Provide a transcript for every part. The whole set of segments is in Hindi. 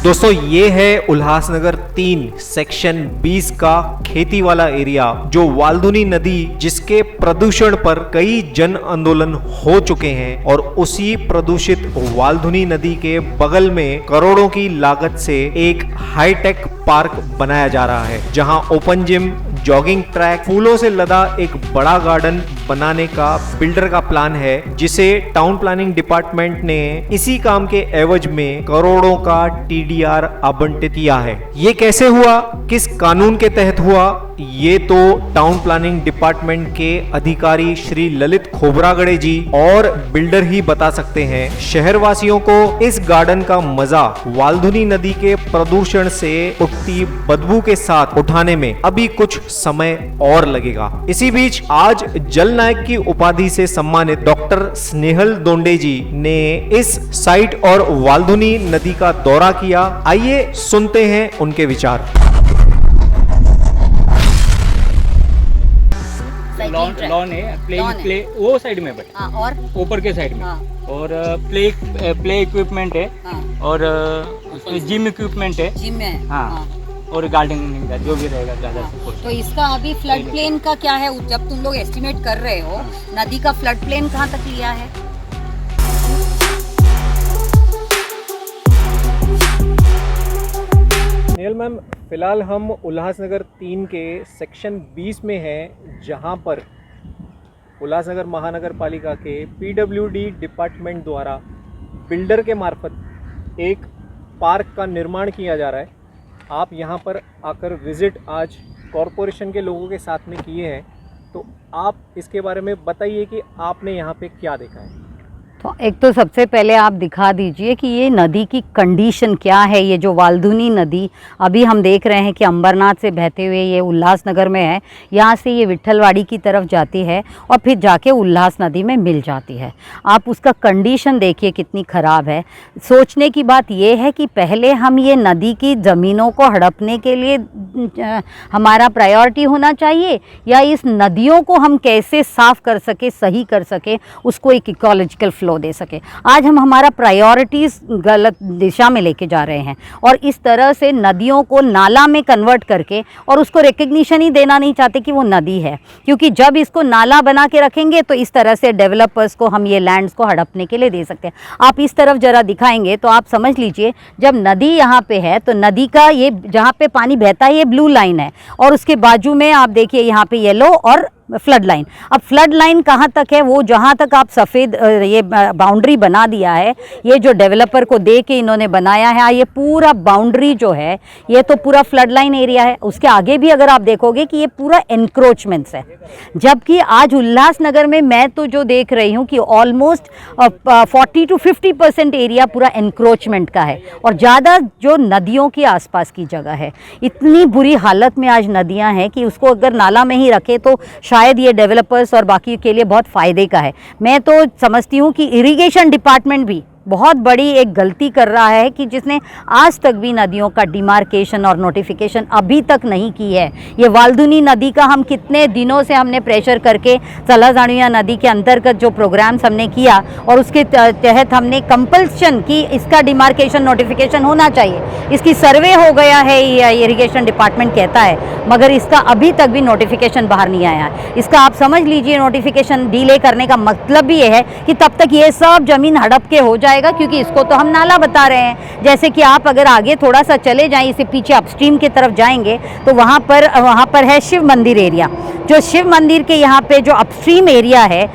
दोस्तों ये है उल्लासनगर 3 सेक्शन 20 का खेती वाला एरिया, जो वाल्धुनी नदी जिसके प्रदूषण पर कई जन आंदोलन हो चुके हैं और उसी प्रदूषित वाल्धुनी नदी के बगल में करोड़ों की लागत से एक हाईटेक पार्क बनाया जा रहा है, जहां ओपन जिम, जॉगिंग ट्रैक, फूलों से लदा एक बड़ा गार्डन बनाने का बिल्डर का प्लान है, जिसे टाउन प्लानिंग डिपार्टमेंट ने इसी काम के एवज में करोड़ों का TDR आवंटित किया है। ये कैसे हुआ, किस कानून के तहत हुआ, ये तो टाउन प्लानिंग डिपार्टमेंट के अधिकारी श्री ललित खोबरागड़े जी और बिल्डर ही बता सकते हैं। शहरवासियों को इस गार्डन का मजा वाल्धुनी नदी के प्रदूषण से उठती बदबू के साथ उठाने में अभी कुछ समय और लगेगा। इसी बीच आज जल नायक की उपाधि से सम्मानित डॉक्टर स्नेहल दोंडे जी ने इस साइट और वाल्धुनी नदी का दौरा किया। आइए सुनते हैं उनके विचार। लॉन है, प्ले वो साइड में बैठे और ऊपर के साइड में और प्ले इक्विपमेंट है और जिम इक्विपमेंट है, जिम में और गार्डनिंग का जो भी रहेगा ज्यादा तो इसका अभी फ्लड प्लेन का क्या है? जब तुम लोग एस्टिमेट कर रहे हो, नदी का फ्लड प्लेन कहाँ तक लिया है? स्नेहल मैम, फिलहाल हम उल्लासनगर 3 के सेक्शन 20 में हैं, जहां पर उल्लासनगर महानगर पालिका के PWD डिपार्टमेंट द्वारा बिल्डर के मार्फत एक पार्क का निर्माण किया जा रहा है। आप यहां पर आकर विजिट आज कॉरपोरेशन के लोगों के साथ में किए हैं, तो आप इसके बारे में बताइए कि आपने यहां पे क्या देखा है। तो एक तो सबसे पहले आप दिखा दीजिए कि ये नदी की कंडीशन क्या है। ये जो वाल्धुनी नदी अभी हम देख रहे हैं कि अंबरनाथ से बहते हुए ये उल्लासनगर में है, यहाँ से ये विट्ठलवाड़ी की तरफ जाती है और फिर जाके उल्लास नदी में मिल जाती है। आप उसका कंडीशन देखिए कितनी ख़राब है। सोचने की बात ये है कि पहले हम ये नदी की ज़मीनों को हड़पने के लिए हमारा प्रायोरिटी होना चाहिए, या इस नदियों को हम कैसे साफ़ कर सके, सही कर सके, उसको एक इकोलॉजिकल फ्लो दे सके। आज हम हमारा प्रायोरिटीज़ गलत दिशा में लेके जा रहे हैं और इस तरह से नदियों को नाला में कन्वर्ट करके और उसको रिकग्निशन ही देना नहीं चाहते कि वो नदी है, क्योंकि जब इसको नाला बना के रखेंगे तो इस तरह से डेवलपर्स को हम ये लैंड्स को हड़पने के लिए दे सकते हैं। आप इस तरफ ज़रा दिखाएंगे तो आप समझ लीजिए, जब नदी यहाँ पे है तो नदी का ये जहाँ पे पानी बहता है ये ब्लू लाइन है और उसके बाजू में आप देखिए यहाँ पे येलो और फ्लड लाइन। अब फ्लड लाइन कहाँ तक है? वो जहाँ तक आप सफ़ेद ये बाउंड्री बना दिया है, ये जो डेवलपर को दे के इन्होंने बनाया है, ये पूरा बाउंड्री जो है ये तो पूरा फ्लड लाइन एरिया है। उसके आगे भी अगर आप देखोगे कि ये पूरा एनक्रोचमेंट्स है, जबकि आज उल्लासनगर में मैं तो जो देख रही हूँ कि ऑलमोस्ट 40 to 50% एरिया पूरा एनक्रोचमेंट का है और ज़्यादा जो नदियों के आसपास की जगह है। इतनी बुरी हालत में आज नदियाँ हैं कि उसको अगर नाला में ही रखे तो शायद ये डेवलपर्स और बाकी के लिए बहुत फ़ायदे का है। मैं तो समझती हूँ कि इरिगेशन डिपार्टमेंट भी बहुत बड़ी एक गलती कर रहा है कि जिसने आज तक भी नदियों का डिमार्केशन और नोटिफिकेशन अभी तक नहीं की है। ये वाल्धुनी नदी का हम कितने दिनों से हमने प्रेशर करके सलाजानिया नदी के अंतर्गत जो प्रोग्राम्स हमने किया और उसके तहत हमने कंपल्शन कि इसका डिमार्केशन नोटिफिकेशन होना चाहिए। इसकी सर्वे हो गया है, इरिगेशन डिपार्टमेंट कहता है, मगर इसका अभी तक भी नोटिफिकेशन बाहर नहीं आया है। इसका आप समझ लीजिए, नोटिफिकेशन डिले करने का मतलब भी ये है कि तब तक ये सब ज़मीन हड़प के हो जाए, क्योंकि इसको तो हम नाला बता रहे हैं। जैसे कि आप अगर आगे थोड़ा सा चले जाएं, इसे पीछे अपस्ट्रीम की तरफ जाएंगे तो वहाँ पर है शिव मंदिर एरिया। जो शिव मंदिर के यहाँ पे जो अपस्ट्रीम एरिया है,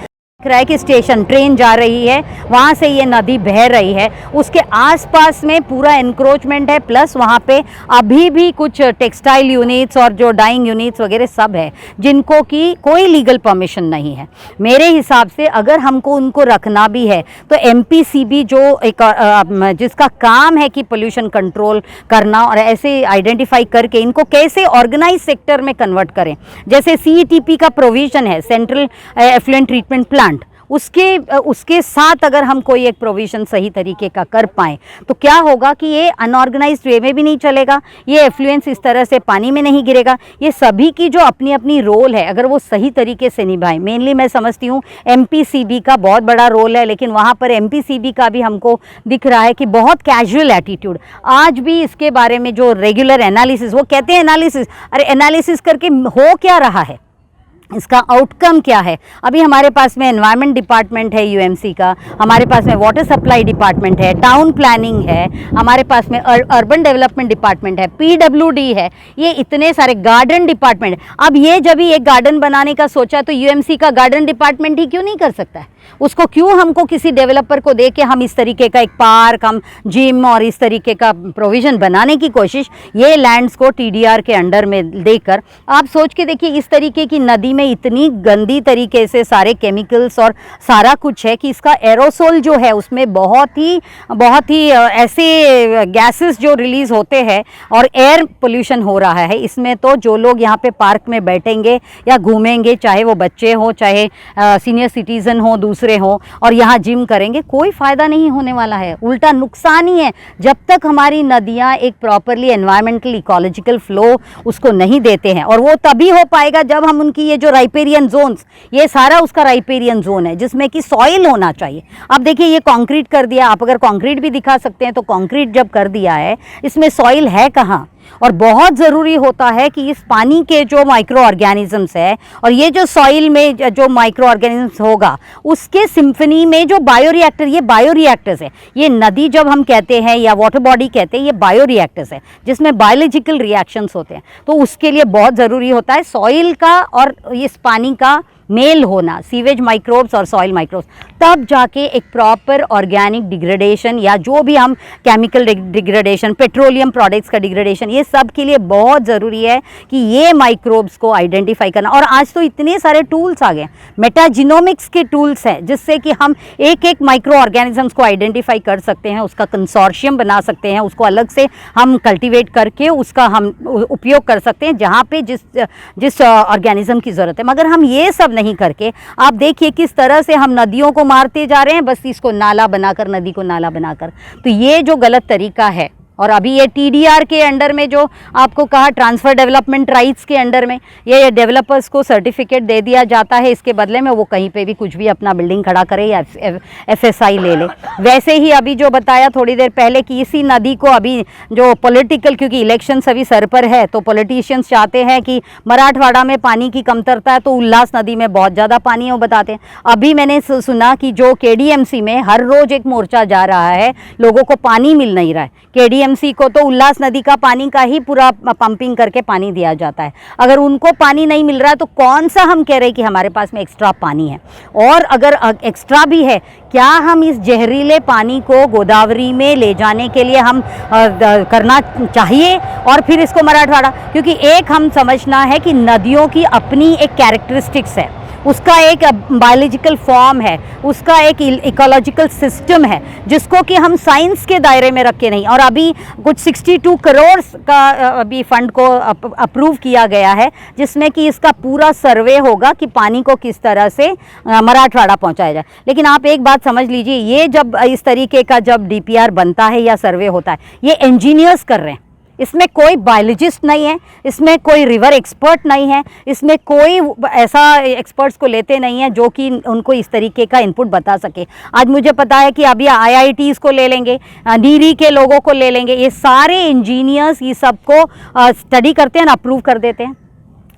रहा है कि स्टेशन ट्रेन जा रही है, वहाँ से ये नदी बह रही है, उसके आसपास में पूरा एनक्रोचमेंट है, प्लस वहाँ पे अभी भी कुछ टेक्सटाइल यूनिट्स और जो डाइंग यूनिट्स वगैरह सब है, जिनको की कोई लीगल परमिशन नहीं है। मेरे हिसाब से अगर हमको उनको रखना भी है तो MPCB जो एक जिसका काम है कि पोल्यूशन कंट्रोल करना और ऐसे आइडेंटिफाई करके इनको कैसे ऑर्गेनाइज सेक्टर में कन्वर्ट करें। जैसे CETP का प्रोविज़न है, सेंट्रल एफ्लुएंट ट्रीटमेंट प्लांट, उसके साथ अगर हम कोई एक प्रोविज़न सही तरीके का कर पाएँ तो क्या होगा कि ये अनऑर्गेनाइज्ड वे में भी नहीं चलेगा, ये एफ्लुएंस इस तरह से पानी में नहीं गिरेगा। ये सभी की जो अपनी अपनी रोल है अगर वो सही तरीके से निभाएं, मेनली मैं समझती हूँ एमपीसीबी का बहुत बड़ा रोल है, लेकिन वहाँ पर एमपीसीबी का भी हमको दिख रहा है कि बहुत कैजुअल एटीट्यूड। आज भी इसके बारे में जो रेगुलर एनालिसिस, वो कहते हैं एनालिसिस, अरे एनालिसिस करके हो क्या रहा है, इसका आउटकम क्या है। अभी हमारे पास में एनवायरनमेंट डिपार्टमेंट है यूएमसी का, हमारे पास में वाटर सप्लाई डिपार्टमेंट है, टाउन प्लानिंग है, हमारे पास में अर्बन डेवलपमेंट डिपार्टमेंट है, पीडब्ल्यूडी है, ये इतने सारे गार्डन डिपार्टमेंट। अब ये जब भी एक गार्डन बनाने का सोचा तो यूएमसी का गार्डन डिपार्टमेंट ही क्यों नहीं कर सकता है? उसको क्यों हमको किसी डेवलपर को दे के हम इस तरीके का एक पार्क, हम जिम और इस तरीके का प्रोविज़न बनाने की कोशिश ये लैंड्स को टीडीआर के अंडर में देकर। आप सोच के देखिए इस तरीके की नदी में इतनी गंदी तरीके से सारे केमिकल्स और सारा कुछ है कि इसका एरोसोल जो है उसमें बहुत ही ऐसे गैसेस जो रिलीज़ होते हैं और एयर पोल्यूशन हो रहा है। इसमें तो जो लोग यहाँ पे पार्क में बैठेंगे या घूमेंगे, चाहे वो बच्चे हों, चाहे सीनियर सिटीज़न हो, दूसरे हों, और यहाँ जिम करेंगे, कोई फ़ायदा नहीं होने वाला है, उल्टा नुकसान ही है। जब तक हमारी नदियाँ एक प्रॉपरली एनवायरमेंटल इकोलॉजिकल फ्लो उसको नहीं देते हैं, और वो तभी हो पाएगा जब हम उनकी ये जो राइपेरियन जोन्स, ये सारा उसका राइपेरियन जोन है जिसमें कि सॉइल होना चाहिए। अब देखिए ये कंक्रीट कर दिया, आप अगर कंक्रीट भी दिखा सकते हैं तो कंक्रीट जब कर दिया है इसमें सॉइल है कहाँ? और बहुत ज़रूरी होता है कि इस पानी के जो माइक्रो ऑर्गेनिजम्स है और ये जो सॉइल में जो माइक्रो ऑर्गेनिजम्स होगा उसके सिम्फनी में जो बायोरिएक्टर, ये बायोरिएक्टर्स है, ये नदी जब हम कहते हैं या वाटर बॉडी कहते हैं, ये बायोरिएक्टर्स है जिसमें बायोलॉजिकल रिएक्शंस होते हैं। तो उसके लिए बहुत ज़रूरी होता है सॉइल का और इस पानी का मेल होना, सीवेज माइक्रोब्स और सॉइल माइक्रोब्स, तब जाके एक प्रॉपर ऑर्गेनिक डिग्रेडेशन या जो भी हम केमिकल डिग्रेडेशन, पेट्रोलियम प्रोडक्ट्स का डिग्रेडेशन, ये सब के लिए बहुत ज़रूरी है कि ये माइक्रोब्स को आइडेंटिफाई करना। और आज तो इतने सारे टूल्स आ गए, मेटाजिनोमिक्स के टूल्स हैं जिससे कि हम एक एक माइक्रो ऑर्गेनिजम्स को आइडेंटिफाई कर सकते हैं, उसका कंसोर्शियम बना सकते हैं, उसको अलग से हम कल्टिवेट करके उसका हम उपयोग कर सकते हैं जहाँ पे जिस ऑर्गेनिज्म की ज़रूरत है। मगर हम ये सब नहीं करके आप देखिए किस तरह से हम नदियों को मारते जा रहे हैं, बस इसको नाला बनाकर, नदी को नाला बनाकर। तो ये जो गलत तरीका है, और अभी ये टीडीआर के अंडर में जो आपको कहा ट्रांसफ़र डेवलपमेंट राइट्स के अंडर में ये डेवलपर्स को सर्टिफिकेट दे दिया जाता है, इसके बदले में वो कहीं पे भी कुछ भी अपना बिल्डिंग खड़ा करे या एफएसआई ले ले। वैसे ही अभी जो बताया थोड़ी देर पहले कि इसी नदी को अभी जो पॉलिटिकल, क्योंकि इलेक्शन अभी सर पर है तो पॉलिटिशियंस चाहते हैं कि मराठवाड़ा में पानी की कमतरता है तो उल्लास नदी में बहुत ज़्यादा पानी है, वो बताते हैं। अभी मैंने सुना कि जो केडीएमसी में हर रोज़ एक मोर्चा जा रहा है, लोगों को पानी मिल नहीं रहा है। केडीएमसी को तो उल्लास नदी का पानी का ही पूरा पंपिंग करके पानी दिया जाता है। अगर उनको पानी नहीं मिल रहा है तो कौन सा हम कह रहे हैं कि हमारे पास में एक्स्ट्रा पानी है? और अगर एक्स्ट्रा भी है, क्या हम इस जहरीले पानी को गोदावरी में ले जाने के लिए हम करना चाहिए और फिर इसको मराठवाड़ा? क्योंकि एक हम समझना है कि नदियों की अपनी एक कैरेक्टरिस्टिक्स है, उसका एक बायोलॉजिकल फॉर्म है, उसका एक इकोलॉजिकल सिस्टम है जिसको कि हम साइंस के दायरे में रख के नहीं। और अभी कुछ 62 करोड़ का अभी फंड को अप्रूव किया गया है जिसमें कि इसका पूरा सर्वे होगा कि पानी को किस तरह से मराठवाड़ा पहुंचाया जाए। लेकिन आप एक बात समझ लीजिए, ये जब इस तरीके का जब डीपीआर बनता है या सर्वे होता है, ये इंजीनियर्स कर रहे हैं, इसमें कोई बायोलॉजिस्ट नहीं है, इसमें कोई रिवर एक्सपर्ट नहीं है, इसमें कोई ऐसा एक्सपर्ट्स को लेते नहीं है जो कि उनको इस तरीके का इनपुट बता सके। आज मुझे पता है कि अभी आईआईटीज़ को ले लेंगे, नीरी के लोगों को ले लेंगे, ये सारे इंजीनियर्स ये सबको स्टडी करते हैं, अप्रूव कर देते हैं।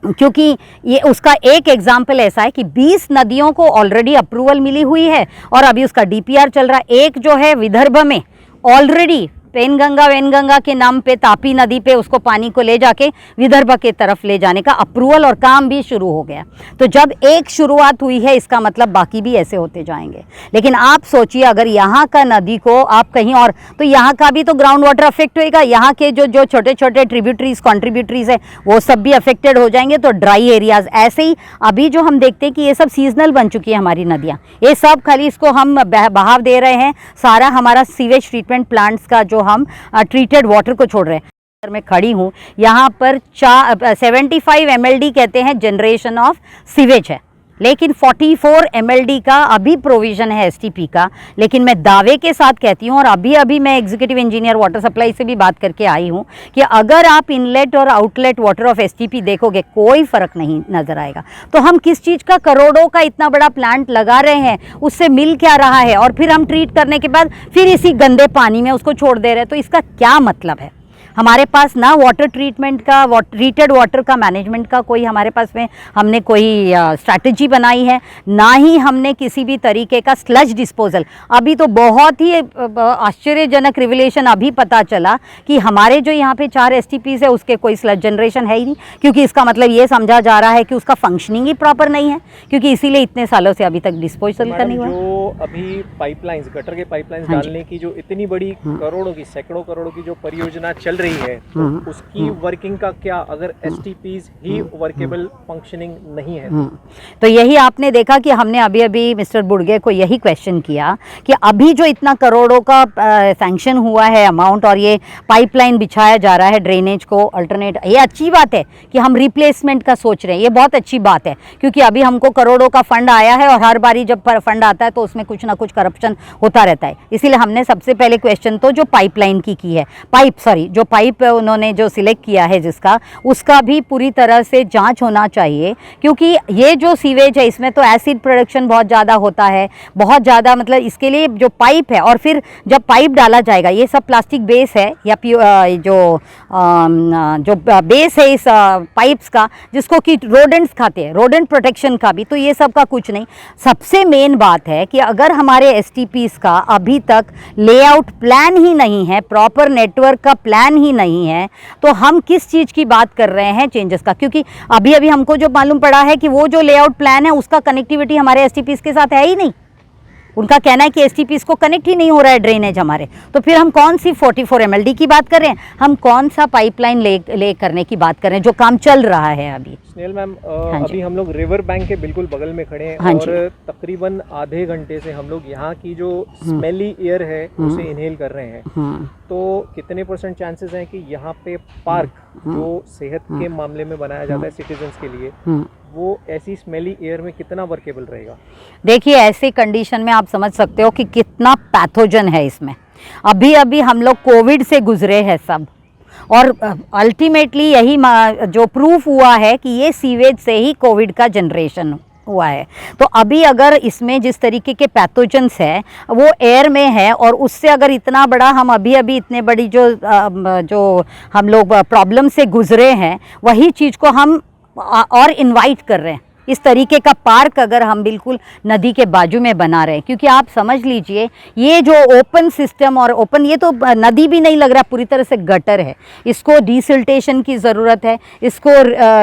क्योंकि ये उसका एक एग्जाम्पल ऐसा है कि 20 नदियों को ऑलरेडी अप्रूवल मिली हुई है और अभी उसका डीपीआर चल रहा है। एक जो है विदर्भ में ऑलरेडी पेनगंगा वेनगंगा के नाम पे तापी नदी पे उसको पानी को ले जाके विदर्भ के तरफ ले जाने का अप्रूवल और काम भी शुरू हो गया। तो जब एक शुरुआत हुई है इसका मतलब बाकी भी ऐसे होते जाएंगे। लेकिन आप सोचिए अगर यहाँ का नदी को आप कहीं और, तो यहाँ का भी तो ग्राउंड वाटर अफेक्ट होएगा, यहाँ के जो छोटे छोटे ट्रिब्यूटरीज कॉन्ट्रीब्यूटरीज है वो सब भी अफेक्टेड हो जाएंगे। तो ड्राई एरियाज ऐसे ही अभी जो हम देखते हैं कि ये सब सीजनल बन चुकी है हमारी नदियाँ, ये सब खाली इसको हम बहाव दे रहे हैं, सारा हमारा सीवेज ट्रीटमेंट प्लांट्स का जो हम ट्रीटेड वाटर को छोड़ रहे हैं। मैं खड़ी हूँ यहाँ पर 75 MLD कहते हैं जनरेशन ऑफ सीवेज है। लेकिन 44 MLD का अभी प्रोविज़न है STP का। लेकिन मैं दावे के साथ कहती हूँ, और अभी अभी मैं एग्जीक्यूटिव इंजीनियर वाटर सप्लाई से भी बात करके आई हूँ, कि अगर आप इनलेट और आउटलेट वाटर ऑफ STP देखोगे कोई फ़र्क नहीं नज़र आएगा। तो हम किस चीज़ का करोड़ों का इतना बड़ा प्लांट लगा रहे हैं, उससे मिल क्या रहा है, और फिर हम ट्रीट करने के बाद फिर इसी गंदे पानी में उसको छोड़ दे रहे हैं। तो इसका क्या मतलब है? हमारे पास ना वाटर ट्रीटमेंट का, ट्रीटेड वाटर का मैनेजमेंट का कोई हमारे पास में हमने कोई स्ट्रैटेजी बनाई है, ना ही हमने किसी भी तरीके का स्लज डिस्पोजल। अभी तो बहुत ही आश्चर्यजनक रिविलेशन अभी पता चला कि हमारे जो यहाँ पे 4 STPs है उसके कोई स्लज जनरेशन है ही नहीं, क्योंकि इसका मतलब ये समझा जा रहा है कि उसका फंक्शनिंग ही प्रॉपर नहीं है, क्योंकि इसीलिए इतने सालों से अभी तक डिस्पोजल का नहीं हुआ। जो अभी पाइपलाइंस, गटर के पाइपलाइंस डालने की जो इतनी बड़ी करोड़ों की, सैकड़ों करोड़ों की जो परियोजना चल रही है, तो उसकी वर्किंग का क्या, अगर STPs ही वर्केबल फंक्शनिंग नहीं है? तो यही आपने देखा कि हमने अभी अभी मिस्टर बुड़गे को यही क्वेश्चन किया कि अभी जो इतना करोड़ों का सैंक्शन हुआ है अमाउंट, और ये पाइपलाइन बिछाया जा रहा है ड्रेनेज को अल्टरनेट, ये अच्छी बात है कि हम रिप्लेसमेंट का सोच रहे हैं, ये बहुत अच्छी बात है, क्योंकि अभी हमको करोड़ों का फंड आया है और हर बारी जब फंड आता है तो उसमें कुछ ना कुछ करप्शन होता रहता है। इसीलिए हमने सबसे पहले क्वेश्चन तो जो पाइपलाइन की है, जो पाइप उन्होंने जो सिलेक्ट किया है जिसका, उसका भी पूरी तरह से जांच होना चाहिए, क्योंकि ये जो सीवेज है इसमें तो एसिड प्रोडक्शन बहुत ज़्यादा होता है, बहुत ज़्यादा, मतलब इसके लिए जो पाइप है, और फिर जब पाइप डाला जाएगा, ये सब प्लास्टिक बेस है या जो बेस है इस पाइप्स का, जिसको कि रोडेंट्स खाते हैं, रोडेंट प्रोटेक्शन का भी, तो ये सब का कुछ नहीं। सबसे मेन बात है कि अगर हमारे STPs का अभी तक लेआउट प्लान ही नहीं है, प्रॉपर नेटवर्क का प्लान ही नहीं है, तो हम किस चीज़ की बात कर रहे हैं चेंजेस का? क्योंकि अभी अभी हमको जो मालूम पड़ा है कि वो जो लेआउट प्लान है उसका कनेक्टिविटी हमारे STPs के साथ है ही नहीं। उनका कहना है कि STPs को कनेक्ट ही नहीं हो रहा है ड्रेनेज हमारे, तो फिर हम कौन सी 44 MLD की बात कर रहे हैं, हम कौन सा पाइपलाइन ले करने की बात कर रहे हैं जो काम चल रहा है अभी। स्नेहल मैम, अभी हम लोग रिवर बैंक के बिल्कुल बगल में खड़े हैं, और तकरीबन आधे घंटे से हम लोग यहाँ की जो स्मेली एयर है उसे इनहेल कर रहे हैं। तो कितने % चांसेस हैं कि यहाँ पे पार्क जो सेहत के मामले में बनाया जाता है सिटीजन्स के लिए, वो ऐसी स्मेली एयर में कितना वर्केबल रहेगा? देखिए, ऐसी कंडीशन में आप समझ सकते हो कि कितना पैथोजन है इसमें। अभी अभी हम लोग कोविड से गुजरे हैं सब, और अल्टीमेटली यही जो प्रूफ हुआ है कि ये सीवेज से ही कोविड का जनरेशन हुआ है। तो अभी अगर इसमें जिस तरीके के पैथोजेंस है वो एयर में है, और उससे अगर इतना बड़ा हम अभी इतने बड़ी जो हम लोग प्रॉब्लम से गुजरे हैं, वही चीज़ को हम और इनवाइट कर रहे हैं। इस तरीके का पार्क अगर हम बिल्कुल नदी के बाजू में बना रहे हैं, क्योंकि आप समझ लीजिए ये जो ओपन सिस्टम और ओपन, ये तो नदी भी नहीं लग रहा, पूरी तरह से गटर है। इसको डिसिल्टेशन की ज़रूरत है, इसको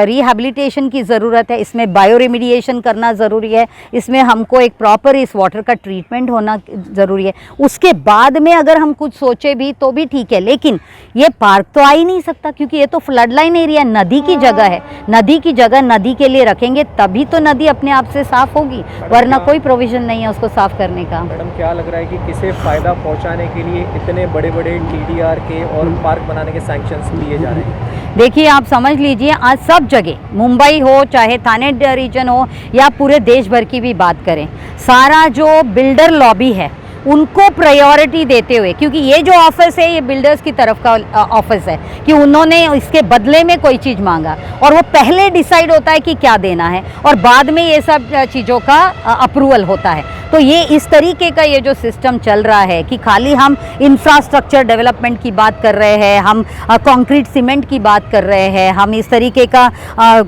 रिहैबिलिटेशन की ज़रूरत है, इसमें बायो रेमिडिएशन करना ज़रूरी है, इसमें हमको एक प्रॉपर इस वाटर का ट्रीटमेंट होना ज़रूरी है। उसके बाद में अगर हम कुछ सोचे भी तो भी ठीक है, लेकिन ये पार्क तो आ ही नहीं सकता, क्योंकि ये तो फ्लड लाइन एरिया, नदी की जगह है। नदी की जगह नदी के लिए रखेंगे तभी तो नदी अपने आप से साफ होगी, वरना कोई प्रोविजन नहीं है उसको साफ करने का। मैडम, क्या लग रहा है कि किसे फ़ायदा पहुंचाने के लिए इतने बड़े बड़े TDR के और पार्क बनाने के सैंक्शंस दिए जा रहे हैं? देखिए, आप समझ लीजिए आज सब जगह, मुंबई हो चाहे थाने रीजन हो या पूरे देश भर की भी बात करें, सारा जो बिल्डर लॉबी है उनको प्रायोरिटी देते हुए, क्योंकि ये जो ऑफिस है ये बिल्डर्स की तरफ का ऑफिस है कि उन्होंने इसके बदले में कोई चीज़ मांगा, और वो पहले डिसाइड होता है कि क्या देना है और बाद में ये सब चीज़ों का अप्रूवल होता है। तो ये इस तरीके का ये जो सिस्टम चल रहा है कि खाली हम इंफ्रास्ट्रक्चर डेवलपमेंट की बात कर रहे हैं, हम कंक्रीट सीमेंट की बात कर रहे हैं, हम इस तरीके का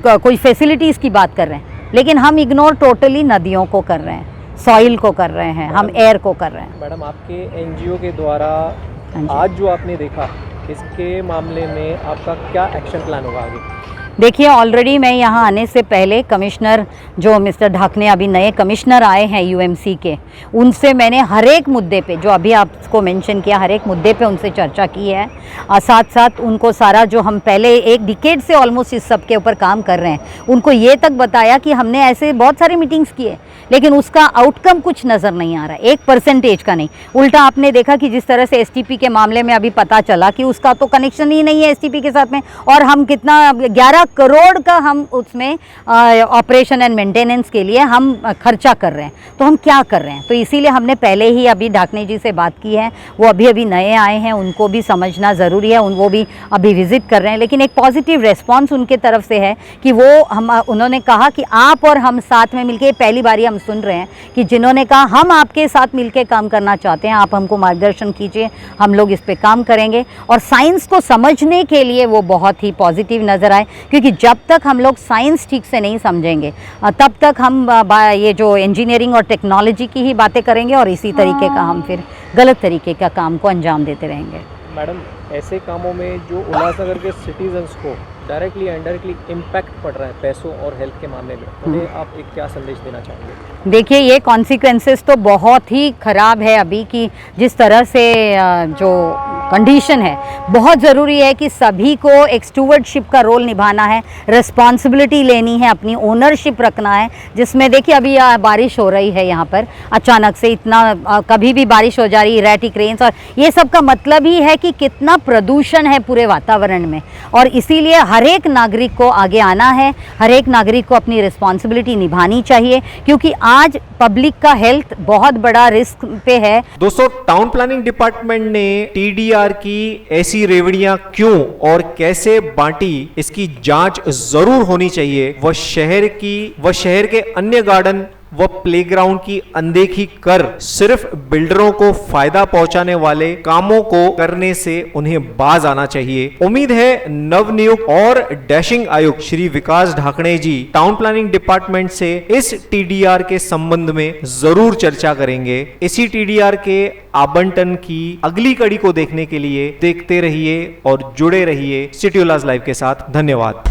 कोई फैसिलिटीज़ की बात कर रहे हैं, लेकिन हम इग्नोर टोटली नदियों को कर रहे हैं, सॉइल को कर रहे हैं, हम एयर को कर रहे हैं। मैडम, आपके NGO के द्वारा आज जो आपने देखा, इसके मामले में आपका क्या एक्शन प्लान होगा आगे? देखिए, ऑलरेडी मैं यहाँ आने से पहले कमिश्नर जो मिस्टर ढाकने, अभी नए कमिश्नर आए हैं UMC के, उनसे मैंने हर एक मुद्दे पे जो अभी आपको मेंशन किया, हर एक मुद्दे पे उनसे चर्चा की है। साथ साथ उनको सारा जो हम पहले एक डिकेड से ऑलमोस्ट इस सब के ऊपर काम कर रहे हैं, उनको ये तक बताया कि हमने ऐसे बहुत सारी मीटिंग्स किए, लेकिन उसका आउटकम कुछ नज़र नहीं आ रहा है, 1% का नहीं। उल्टा आपने देखा कि जिस तरह से STP के मामले में अभी पता चला कि उसका तो कनेक्शन ही नहीं है STP के साथ में, और हम कितना 11 करोड़ का हम उसमें ऑपरेशन एंड मेंटेनेंस के लिए हम खर्चा कर रहे हैं। तो हम क्या कर रहे हैं? तो इसीलिए हमने पहले ही अभी ढाकणे जी से बात की है, वो अभी नए आए हैं, उनको भी समझना ज़रूरी है, वो भी अभी विज़िट कर रहे हैं। लेकिन एक पॉजिटिव रेस्पॉन्स उनके तरफ से है कि उन्होंने कहा कि आप और हम साथ में मिलके, पहली बारी हम सुन रहे हैं कि जिन्होंने कहा हम आपके साथ मिलके काम करना चाहते हैं, आप हमको मार्गदर्शन कीजिए, हम लोग इस पे काम करेंगे। और साइंस को समझने के लिए वो बहुत ही पॉजिटिव नज़र आए, क्योंकि जब तक हम लोग साइंस ठीक से नहीं समझेंगे तब तक हम ये जो इंजीनियरिंग और टेक्नोलॉजी की ही बातें करेंगे और इसी तरीके का हम फिर गलत तरीके का काम को अंजाम देते रहेंगे। मैडम, ऐसे कामों में जो उल्लासनगर के सिटीजन्स को डायरेक्टली इनडायरेक्टली इम्पैक्ट पड़ रहा है पैसों और हेल्थ के मामले में, उन्हें आप एक क्या संदेश देना चाहेंगे? देखिए, ये कॉन्सिक्वेंसेस तो बहुत ही ख़राब है अभी की, जिस तरह से जो कंडीशन है। बहुत ज़रूरी है कि सभी को एक स्टूवर्डशिप का रोल निभाना है, रिस्पॉन्सिबिलिटी लेनी है, अपनी ओनरशिप रखना है। जिसमें देखिए अभी बारिश हो रही है यहाँ पर अचानक से, इतना कभी भी बारिश हो जा रही है, इरेटिक रेन्स, और ये सब का मतलब ही है कि कितना प्रदूषण है पूरे वातावरण में। और इसीलिए हर एक नागरिक को आगे आना है, हर एक नागरिक को अपनी रिस्पॉन्सिबिलिटी निभानी चाहिए, क्योंकि आज पब्लिक का हेल्थ बहुत बड़ा रिस्क पे है। दोस्तों, टाउन प्लानिंग डिपार्टमेंट ने TDR की ऐसी रेवड़ियां क्यों और कैसे बांटी, इसकी जांच जरूर होनी चाहिए। वह शहर के अन्य गार्डन व प्लेग्राउंड की अनदेखी कर सिर्फ बिल्डरों को फायदा पहुंचाने वाले कामों को करने से उन्हें बाज आना चाहिए। उम्मीद है नवनियुक्त और डैशिंग आयुक्त श्री विकास ढाकणे जी टाउन प्लानिंग डिपार्टमेंट से इस TDR के संबंध में जरूर चर्चा करेंगे। इसी TDR के आवंटन की अगली कड़ी को देखने के लिए देखते रहिए और जुड़े रहिए सिटी उल्लास लाइव के साथ। धन्यवाद।